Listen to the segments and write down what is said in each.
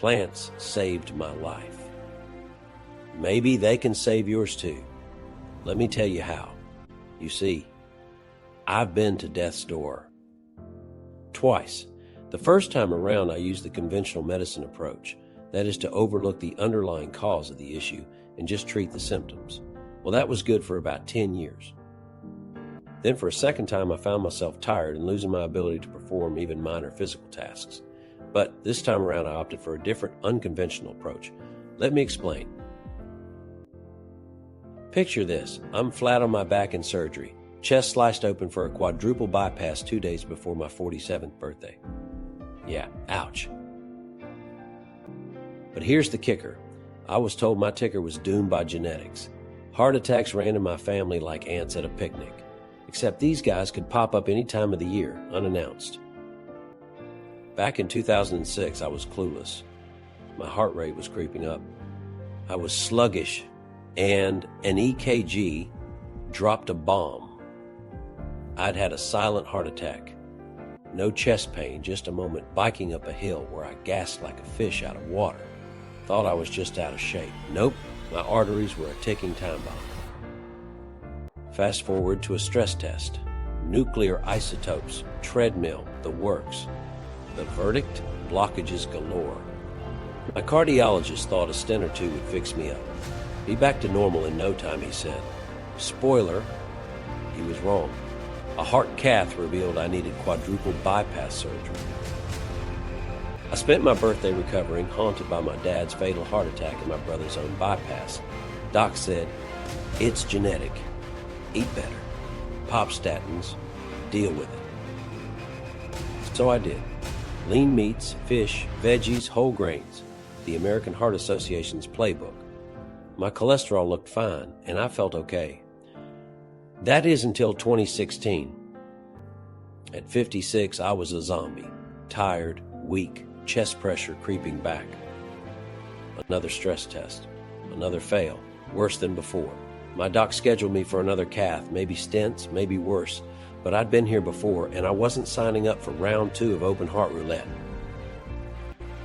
Plants saved my life. Maybe they can save yours too. Let me tell you how. You see, I've been to death's door twice. The first time around, I used the conventional medicine approach. That is to overlook the underlying cause of the issue and just treat the symptoms. Well, that was good for about 10 years. Then for a second time, I found myself tired and losing my ability to perform even minor physical tasks. But this time around, I opted for a different, unconventional approach. Let me explain. Picture this. I'm flat on my back in surgery, chest sliced open for a quadruple bypass 2 days before my 47th birthday. Yeah, ouch. But here's the kicker. I was told my ticker was doomed by genetics. Heart attacks ran in my family like ants at a picnic. Except these guys could pop up any time of the year, unannounced. Back in 2006, I was clueless. My heart rate was creeping up. I was sluggish, and an EKG dropped a bomb. I'd had a silent heart attack. No chest pain, just a moment biking up a hill where I gasped like a fish out of water. Thought I was just out of shape. Nope, my arteries were a ticking time bomb. Fast forward to a stress test. Nuclear isotopes, treadmill, the works. The verdict? Blockages galore. My cardiologist thought a stent or two would fix me up. Be back to normal in no time, he said. Spoiler, he was wrong. A heart cath revealed I needed quadruple bypass surgery. I spent my birthday recovering, haunted by my dad's fatal heart attack and my brother's own bypass. Doc said, "It's genetic. Eat better. Pop statins. Deal with it." So I did. Lean meats, fish, veggies, whole grains. The American Heart Association's playbook. My cholesterol looked fine, and I felt okay. That is until 2016. At 56, I was a zombie. Tired, weak, chest pressure creeping back. Another stress test. Another fail. Worse than before. My doc scheduled me for another cath, maybe stents, maybe worse. But I'd been here before, and I wasn't signing up for round 2 of open heart roulette.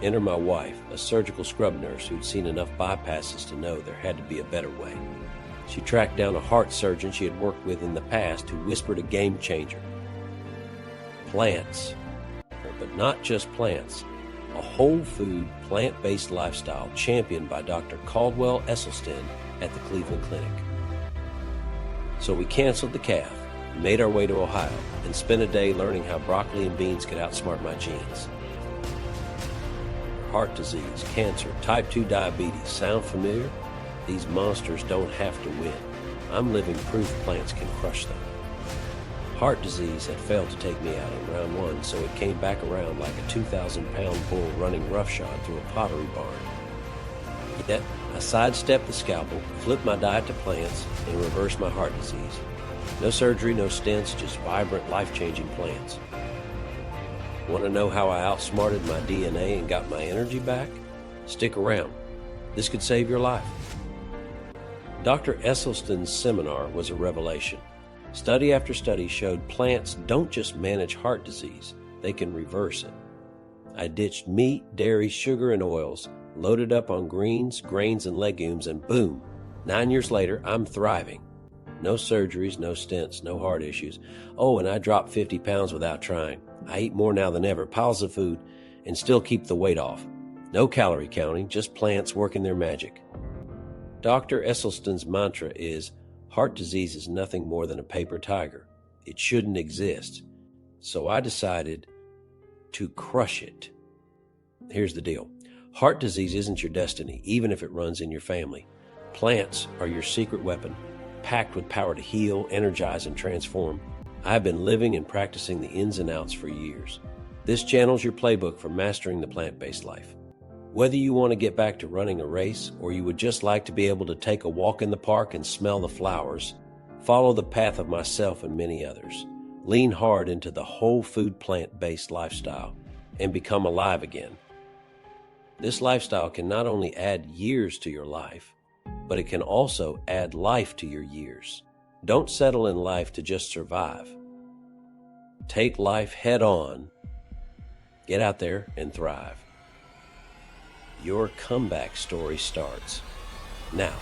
Enter my wife, a surgical scrub nurse who'd seen enough bypasses to know there had to be a better way. She tracked down a heart surgeon she had worked with in the past who whispered a game changer. Plants. But not just plants. A whole food, plant-based lifestyle championed by Dr. Caldwell Esselstyn at the Cleveland Clinic. So we canceled the cath, made our way to Ohio, and spent a day learning how broccoli and beans could outsmart my genes. Heart disease, cancer, type 2 diabetes, sound familiar? These monsters don't have to win. I'm living proof plants can crush them. Heart disease had failed to take me out in round 1, so it came back around like a 2,000-pound bull running roughshod through a pottery barn. Yet, I sidestepped the scalpel, flipped my diet to plants, and reversed my heart disease. No surgery, no stents, just vibrant, life-changing plants. Want to know how I outsmarted my DNA and got my energy back? Stick around. This could save your life. Dr. Esselstyn's seminar was a revelation. Study after study showed plants don't just manage heart disease, they can reverse it. I ditched meat, dairy, sugar, and oils, loaded up on greens, grains, and legumes, and boom, 9 years later, I'm thriving. No surgeries, no stents, no heart issues. Oh, and I dropped 50 pounds without trying. I eat more now than ever, piles of food, and still keep the weight off. No calorie counting, just plants working their magic. Dr. Esselstyn's mantra is, heart disease is nothing more than a paper tiger. It shouldn't exist. So I decided to crush it. Here's the deal. Heart disease isn't your destiny, even if it runs in your family. Plants are your secret weapon, packed with power to heal, energize, and transform. I've been living and practicing the ins and outs for years. This channel's your playbook for mastering the plant-based life. Whether you want to get back to running a race, or you would just like to be able to take a walk in the park and smell the flowers, follow the path of myself and many others. Lean hard into the whole food plant-based lifestyle and become alive again. This lifestyle can not only add years to your life, but it can also add life to your years. Don't settle in life to just survive. Take life head on. Get out there and thrive. your comeback story starts. Now,